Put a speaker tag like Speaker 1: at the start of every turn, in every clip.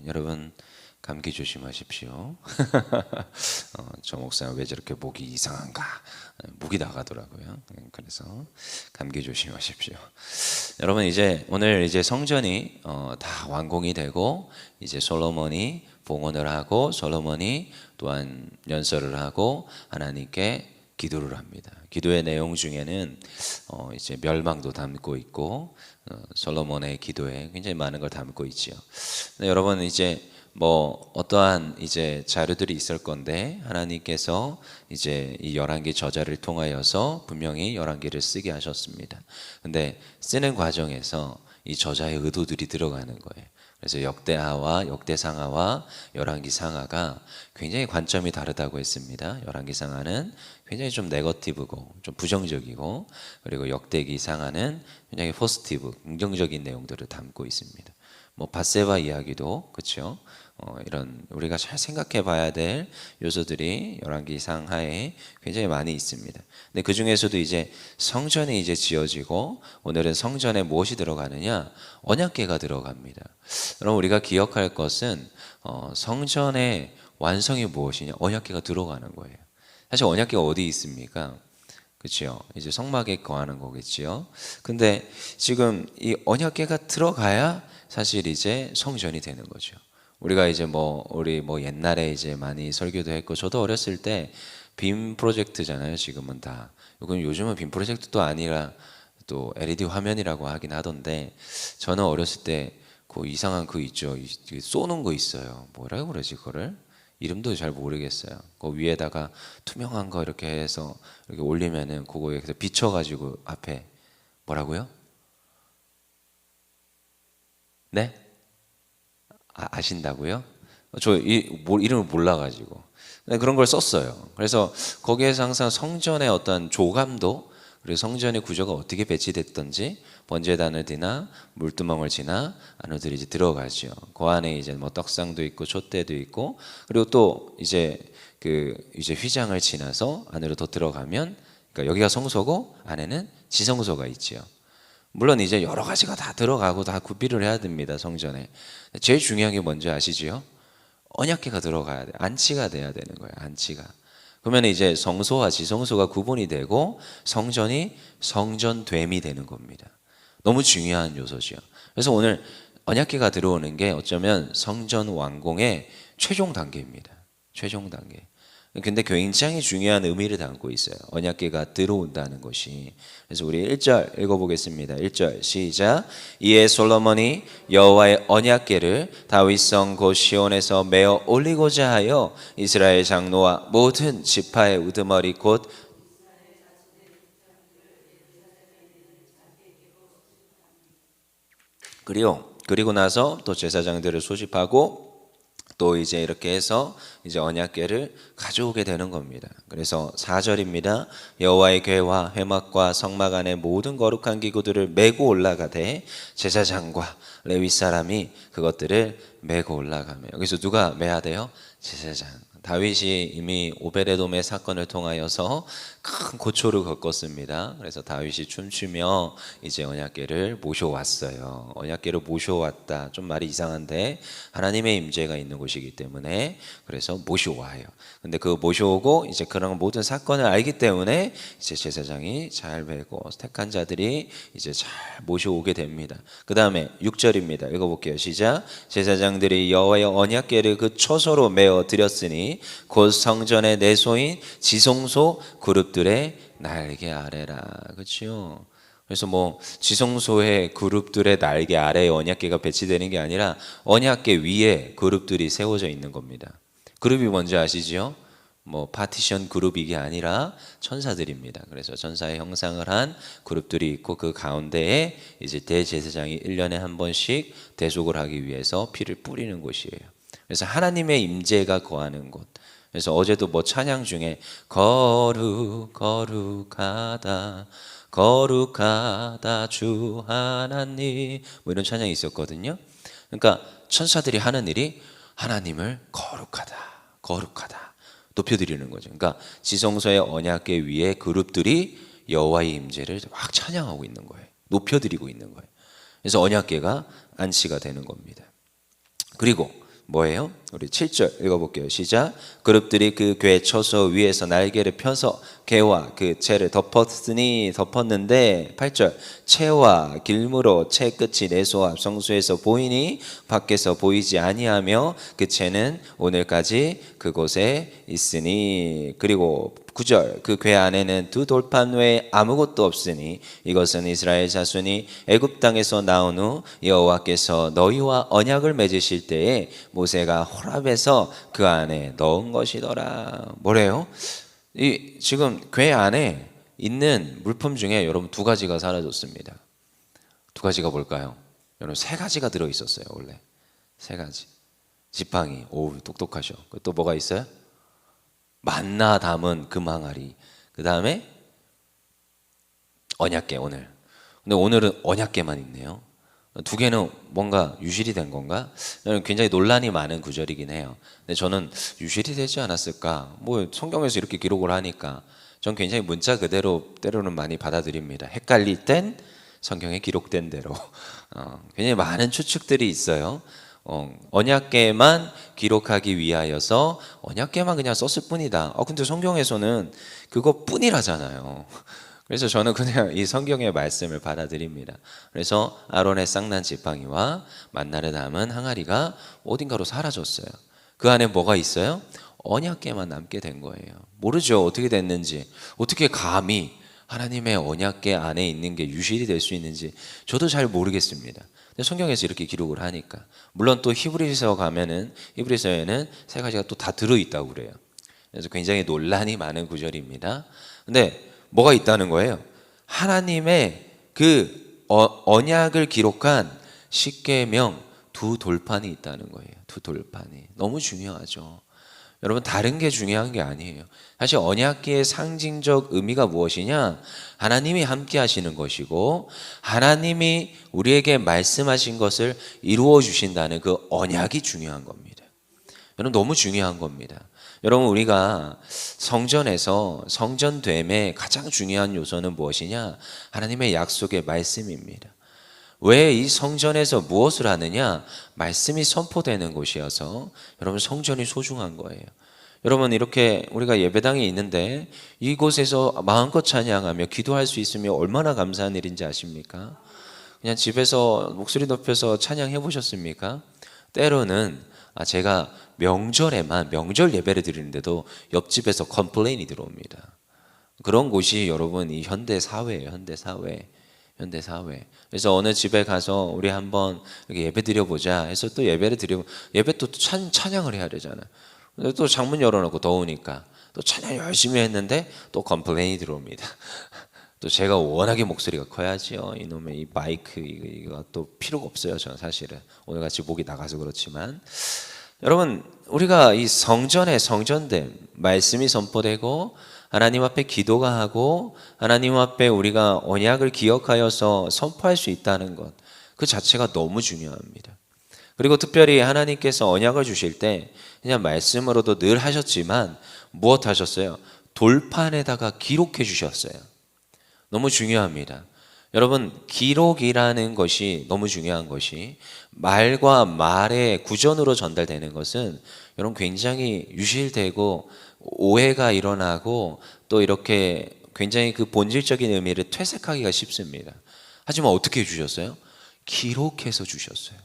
Speaker 1: 여러분 감기 조심하십시오. 저 목사는 왜 저렇게 목이 이상한가? 목이 나가더라고요. 그래서 감기 조심하십시오. 여러분 오늘 이제 성전이 다 완공이 되고 이제 솔로몬이 봉헌을 하고 솔로몬이 또한 연설을 하고 하나님께 기도를 합니다. 기도의 내용 중에는 이제 멸망도 담고 있고 솔로몬의 기도에 굉장히 많은 걸 담고 있지요. 근데 여러분 이제 뭐 어떠한 이제 자료들이 있을 건데 하나님께서 이제 이 열왕기 저자를 통하여서 분명히 열왕기를 쓰게 하셨습니다. 근데 쓰는 과정에서 이 저자의 의도들이 들어가는 거예요. 그래서 역대하와 역대상하와 열왕기상하가 굉장히 관점이 다르다고 했습니다. 열왕기상하는 굉장히 좀 네거티브고 좀 부정적이고, 그리고 역대기상하는 굉장히 포지티브 긍정적인 내용들을 담고 있습니다. 뭐 밧세바 이야기도 그렇죠. 이런 우리가 잘 생각해 봐야 될 요소들이 열왕기상하에 굉장히 많이 있습니다. 근데 그 중에서도 이제 성전이 이제 지어지고 오늘은 성전에 무엇이 들어가느냐? 언약궤가 들어갑니다. 여러분 우리가 기억할 것은 성전의 완성이 무엇이냐? 언약궤가 들어가는 거예요. 사실 언약궤가 어디 있습니까? 그렇죠. 이제 성막에 거하는 거겠지요. 근데 지금 이 언약궤가 들어가야 사실 이제 성전이 되는 거죠. 우리가 이제 우리 옛날에 이제 많이 설교도 했고, 저도 어렸을 때 빔 프로젝트잖아요. 지금은 다. 이건 요즘은 빔 프로젝트도 아니라 또 LED 화면이라고 하긴 하던데, 저는 어렸을 때 그 이상한 그 있죠. 쏘는 거 있어요. 뭐라고 그러지 그거를? 이름도 잘 모르겠어요. 그 위에다가 투명한 거 이렇게 해서 이렇게 올리면은 그거에 비춰가지고 앞에 뭐라고요? 네? 아신다고요? 저 이름을 몰라가지고 그런 걸 썼어요. 그래서 거기에서 항상 성전의 어떤 조감도, 그리고 성전의 구조가 어떻게 배치됐던지, 번제단을 지나 물두멍을 지나 안으로 이제 들어가죠. 그 안에 이제 떡상도 있고 촛대도 있고, 그리고 또 이제 이제 휘장을 지나서 안으로 더 들어가면, 그러니까 여기가 성소고 안에는 지성소가 있지요. 물론 이제 여러 가지가 다 들어가고 다 구비를 해야 됩니다. 성전에 제일 중요한 게 뭔지 아시지요? 언약궤가 들어가야 돼. 안치가 돼야 되는 거예요. 안치가. 그러면 이제 성소와 지성소가 구분이 되고 성전이 성전됨이 되는 겁니다. 너무 중요한 요소죠. 그래서 오늘 언약궤가 들어오는 게 어쩌면 성전 완공의 최종 단계입니다. 최종 단계. 근데 굉장히 중요한 의미를 담고 있어요. 언약궤가 들어온다는 것이. 그래서 우리 1절 읽어보겠습니다. 1절 시작. 이에 솔로몬이 여호와의 언약궤를 다윗성 곧 시온에서 메어 올리고자 하여 이스라엘 장로와 모든 지파의 우두머리 곧 그리고 나서 또 제사장들을 소집하고 또 이제 이렇게 해서 이제 언약궤를 가져오게 되는 겁니다. 그래서 4절입니다. 여호와의 궤와 회막과 성막 안에 모든 거룩한 기구들을 메고 올라가되 제사장과 레위 사람이 그것들을 메고 올라가며, 여기서 누가 메야 돼요? 제사장. 다윗이 이미 오베데돔의 사건을 통하여서 큰 고초를 겪었습니다. 그래서 다윗이 춤추며 이제 언약궤를 모셔왔어요. 언약궤를 모셔왔다. 좀 말이 이상한데 하나님의 임재가 있는 곳이기 때문에 그래서 모셔와요. 근데 그 모셔오고 이제 그런 모든 사건을 알기 때문에 이제 제사장이 잘 메고 택한 자들이 이제 잘 모셔오게 됩니다. 그 다음에 6절입니다. 읽어볼게요. 시작. 제사장들이 여호와의 언약궤를 그 처소로 메어 드렸으니 곧 성전의 내소인 지성소 그룹들의 날개 아래라. 그렇죠? 그래서 지성소의 그룹들의 날개 아래에 언약궤가 배치되는 게 아니라 언약궤 위에 그룹들이 세워져 있는 겁니다. 그룹이 뭔지 아시죠? 파티션 그룹이 이게 아니라 천사들입니다. 그래서 천사의 형상을 한 그룹들이 있고 그 가운데에 이제 대제사장이 1년에 한 번씩 대속을 하기 위해서 피를 뿌리는 곳이에요. 그래서 하나님의 임재가 거하는 곳. 그래서 어제도 찬양 중에 거룩하다 거룩하다 주 하나님 이런 찬양이 있었거든요. 그러니까 천사들이 하는 일이 하나님을 거룩하다 높여드리는 거죠. 그러니까 지성소의 언약궤 위에 그룹들이 여호와의 임재를 막 찬양하고 있는 거예요. 높여드리고 있는 거예요. 그래서 언약궤가 안치가 되는 겁니다. 그리고 뭐예요? 우리 7절 읽어볼게요. 시작. 그룹들이 그 궤 처소 위에서 날개를 펴서 궤와 그 채를 덮었는데 8절 채와 길무로 채 끝이 내소 앞 성소에서 보이니 밖에서 보이지 아니하며 그 채는 오늘까지 그곳에 있으니. 그리고 9절 그 궤 안에는 두 돌판 외에 아무것도 없으니 이것은 이스라엘 자손이 애굽 땅에서 나온 후 여호와께서 너희와 언약을 맺으실 때에 모세가 호랍에서 그 안에 넣은 것이더라. 뭐래요? 이 지금 궤 안에 있는 물품 중에 여러분 두 가지가 사라졌습니다. 두 가지가 뭘까요? 여러분 세 가지가 들어 있었어요. 원래 세 가지. 지팡이. 오, 똑똑하셔. 또 뭐가 있어요? 만나 담은 금항아리. 그 다음에 언약궤. 오늘. 근데 오늘은 언약궤만 있네요. 두 개는 뭔가 유실이 된 건가? 굉장히 논란이 많은 구절이긴 해요. 근데 저는 유실이 되지 않았을까? 뭐 성경에서 이렇게 기록을 하니까 전 굉장히 문자 그대로 때로는 많이 받아들입니다. 헷갈릴 땐 성경에 기록된 대로. 굉장히 많은 추측들이 있어요. 언약궤만 기록하기 위하여서 언약궤만 그냥 썼을 뿐이다. 근데 성경에서는 그것뿐이라잖아요. 그래서 저는 그냥 이 성경의 말씀을 받아들입니다. 그래서 아론의 쌍난 지팡이와 만나를 담은 항아리가 어딘가로 사라졌어요. 그 안에 뭐가 있어요? 언약궤만 남게 된 거예요. 모르죠. 어떻게 됐는지. 어떻게 감히 하나님의 언약궤 안에 있는 게 유실이 될 수 있는지 저도 잘 모르겠습니다. 근데 성경에서 이렇게 기록을 하니까. 물론 또 히브리서 가면은 히브리서에는 세 가지가 또 다 들어있다고 그래요. 그래서 굉장히 논란이 많은 구절입니다. 근데 뭐가 있다는 거예요? 하나님의 그 언약을 기록한 십계명 두 돌판이 있다는 거예요. 두 돌판이. 너무 중요하죠. 여러분 다른 게 중요한 게 아니에요. 사실 언약궤의 상징적 의미가 무엇이냐? 하나님이 함께 하시는 것이고 하나님이 우리에게 말씀하신 것을 이루어 주신다는 그 언약이 중요한 겁니다. 여러분 너무 중요한 겁니다. 여러분 우리가 성전에서 성전됨의 가장 중요한 요소는 무엇이냐? 하나님의 약속의 말씀입니다. 왜 이 성전에서 무엇을 하느냐? 말씀이 선포되는 곳이어서 여러분 성전이 소중한 거예요. 여러분 이렇게 우리가 예배당에 있는데 이곳에서 마음껏 찬양하며 기도할 수 있으면 얼마나 감사한 일인지 아십니까? 그냥 집에서 목소리 높여서 찬양해 보셨습니까? 때로는 제가 명절에만 명절 예배를 드리는데도 옆집에서 컴플레인이 들어옵니다. 그런 곳이 여러분 이 현대 사회예요. 현대 사회. 그래서 어느 집에 가서 우리 한번 이렇게 예배 드려보자 해서 또 예배를 드리고 예배 또 찬양을 해야 되잖아요. 근데 또 창문 열어놓고 더우니까 또 찬양 열심히 했는데 또 컴플레인이 들어옵니다. 또 제가 워낙에 목소리가 커야지요. 이놈의 이 마이크 이거 또 필요가 없어요. 저는 사실은 오늘같이 목이 나가서 그렇지만 여러분 우리가 이 성전에 성전됨 말씀이 선포되고 하나님 앞에 기도가 하고 하나님 앞에 우리가 언약을 기억하여서 선포할 수 있다는 것 그 자체가 너무 중요합니다. 그리고 특별히 하나님께서 언약을 주실 때 그냥 말씀으로도 늘 하셨지만 무엇 하셨어요? 돌판에다가 기록해 주셨어요. 너무 중요합니다. 여러분 기록이라는 것이 너무 중요한 것이 말과 말의 구전으로 전달되는 것은 여러분 굉장히 유실되고 오해가 일어나고 또 이렇게 굉장히 그 본질적인 의미를 퇴색하기가 쉽습니다. 하지만 어떻게 주셨어요? 기록해서 주셨어요.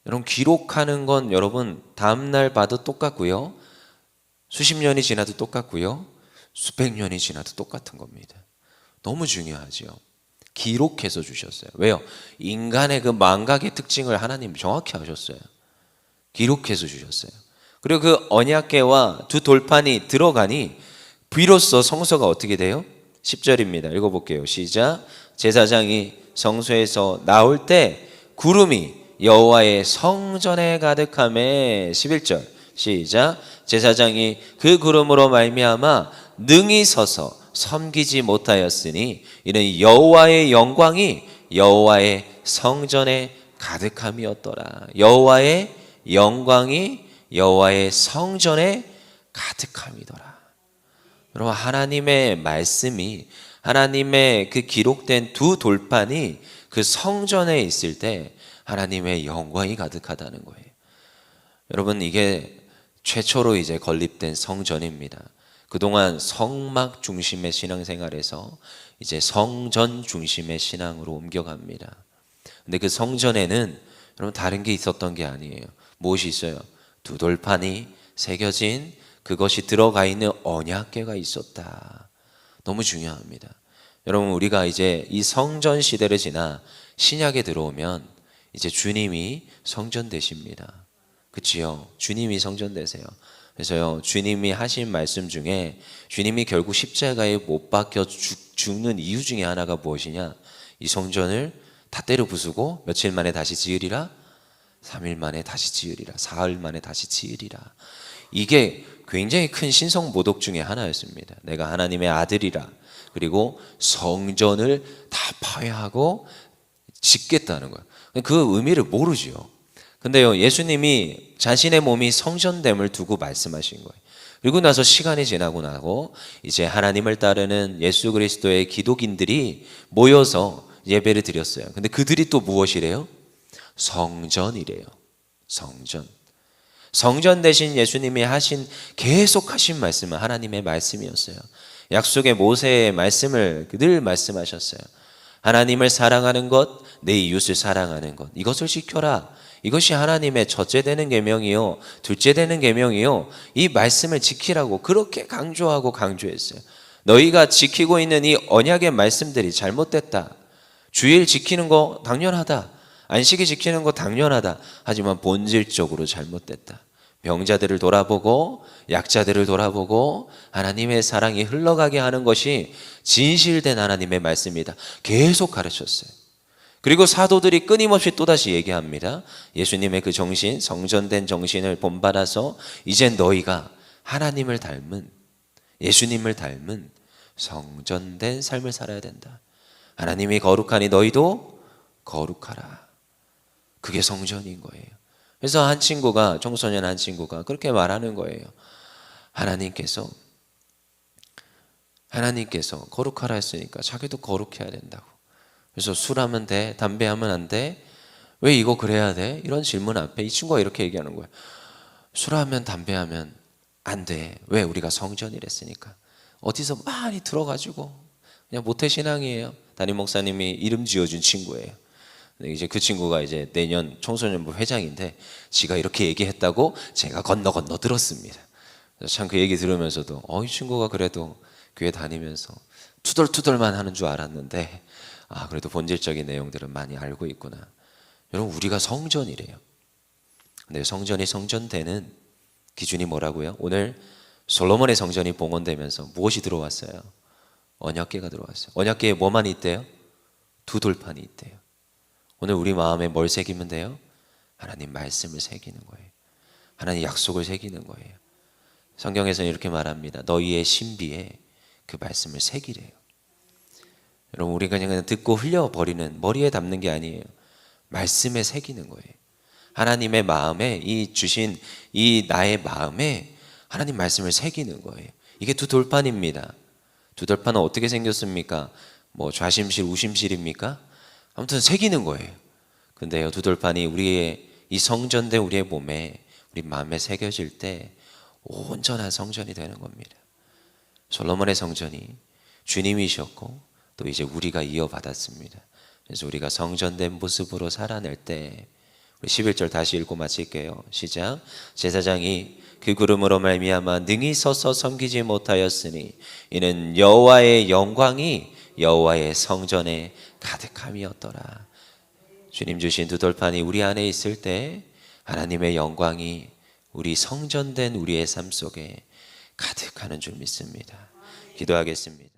Speaker 1: 여러분 기록하는 건 여러분 다음날 봐도 똑같고요. 수십 년이 지나도 똑같고요. 수백 년이 지나도 똑같은 겁니다. 너무 중요하죠. 기록해서 주셨어요. 왜요? 인간의 그 망각의 특징을 하나님 정확히 아셨어요. 기록해서 주셨어요. 그리고 그 언약궤와 두 돌판이 들어가니 비로소 성소가 어떻게 돼요? 10절입니다. 읽어볼게요. 시작. 제사장이 성소에서 나올 때 구름이 여호와의 성전에 가득하매 11절 시작. 제사장이 그 구름으로 말미암아 능히 서서 섬기지 못하였으니 이는 여호와의 영광이 여호와의 성전에 가득함이었더라. 여호와의 영광이 여호와의 성전에 가득함이더라. 여러분 하나님의 말씀이 하나님의 그 기록된 두 돌판이 그 성전에 있을 때 하나님의 영광이 가득하다는 거예요. 여러분, 이게 최초로 이제 건립된 성전입니다. 그동안 성막 중심의 신앙생활에서 이제 성전 중심의 신앙으로 옮겨갑니다. 근데 그 성전에는 여러분 다른 게 있었던 게 아니에요. 무엇이 있어요? 두 돌판이 새겨진 그것이 들어가 있는 언약궤가 있었다. 너무 중요합니다. 여러분, 우리가 이제 이 성전 시대를 지나 신약에 들어오면 이제 주님이 성전 되십니다. 그치요? 주님이 성전 되세요. 그래서요, 주님이 하신 말씀 중에 주님이 결국 십자가에 못 박혀 죽는 이유 중에 하나가 무엇이냐? 이 성전을 다 때려 부수고 며칠 만에 다시 지으리라? 3일 만에 다시 지으리라. 사흘 만에 다시 지으리라. 이게 굉장히 큰 신성 모독 중에 하나였습니다. 내가 하나님의 아들이라. 그리고 성전을 다 파괴하고 짓겠다는 거예요. 그 의미를 모르지요. 근데요, 예수님이 자신의 몸이 성전됨을 두고 말씀하신 거예요. 그리고 나서 시간이 지나고 나고 이제 하나님을 따르는 예수 그리스도의 기독인들이 모여서 예배를 드렸어요. 근데 그들이 또 무엇이래요? 성전이래요. 성전 대신 예수님이 계속 하신 말씀은 하나님의 말씀이었어요. 약속의 모세의 말씀을 늘 말씀하셨어요. 하나님을 사랑하는 것, 내 이웃을 사랑하는 것, 이것을 지켜라. 이것이 하나님의 첫째 되는 계명이요, 둘째 되는 계명이요. 이 말씀을 지키라고 그렇게 강조하고 강조했어요. 너희가 지키고 있는 이 언약의 말씀들이 잘못됐다. 주일 지키는 거 당연하다. 안식일 지키는 거 당연하다. 하지만 본질적으로 잘못됐다. 병자들을 돌아보고 약자들을 돌아보고 하나님의 사랑이 흘러가게 하는 것이 진실된 하나님의 말씀이다. 계속 가르쳤어요. 그리고 사도들이 끊임없이 또다시 얘기합니다. 예수님의 그 정신, 성전된 정신을 본받아서 이제 너희가 하나님을 닮은, 예수님을 닮은 성전된 삶을 살아야 된다. 하나님이 거룩하니 너희도 거룩하라. 그게 성전인 거예요. 그래서 청소년 한 친구가 그렇게 말하는 거예요. 하나님께서 거룩하라 했으니까 자기도 거룩해야 된다고. 그래서 술하면 돼? 담배하면 안 돼? 왜 이거 그래야 돼? 이런 질문 앞에 이 친구가 이렇게 얘기하는 거예요. 술하면 담배하면 안 돼. 왜? 우리가 성전이랬으니까. 어디서 많이 들어가지고 그냥 모태신앙이에요. 담임 목사님이 이름 지어준 친구예요. 이제 그 친구가 이제 내년 청소년부 회장인데 지가 이렇게 얘기했다고 제가 건너 들었습니다. 참 그 얘기 들으면서도 이 친구가 그래도 교회 다니면서 투덜투덜만 하는 줄 알았는데 그래도 본질적인 내용들은 많이 알고 있구나. 여러분, 우리가 성전이래요. 근데 성전이 성전되는 기준이 뭐라고요? 오늘 솔로몬의 성전이 봉헌되면서 무엇이 들어왔어요? 언약궤가 들어왔어요. 언약궤에 뭐만 있대요? 두 돌판이 있대요. 오늘 우리 마음에 뭘 새기면 돼요? 하나님 말씀을 새기는 거예요. 하나님 약속을 새기는 거예요. 성경에서는 이렇게 말합니다. 너희의 신비에 그 말씀을 새기래요. 여러분, 우리가 그냥 듣고 흘려버리는, 머리에 담는 게 아니에요. 말씀에 새기는 거예요. 하나님의 마음에, 주신 나의 마음에 하나님 말씀을 새기는 거예요. 이게 두 돌판입니다. 두 돌판은 어떻게 생겼습니까? 좌심실, 우심실입니까? 아무튼 새기는 거예요. 근데요, 두 돌판이 우리의 이 성전된 우리의 몸에, 우리 마음에 새겨질 때 온전한 성전이 되는 겁니다. 솔로몬의 성전이 주님이셨고 또 이제 우리가 이어받았습니다. 그래서 우리가 성전된 모습으로 살아낼 때 우리 11절 다시 읽고 마칠게요. 시작. 제사장이 그 구름으로 말미암아 능히 서서 섬기지 못하였으니 이는 여호와의 영광이 여호와의 성전에 가득함이었더라. 주님 주신 두 돌판이 우리 안에 있을 때 하나님의 영광이 우리 성전된 우리의 삶 속에 가득하는 줄 믿습니다. 기도하겠습니다.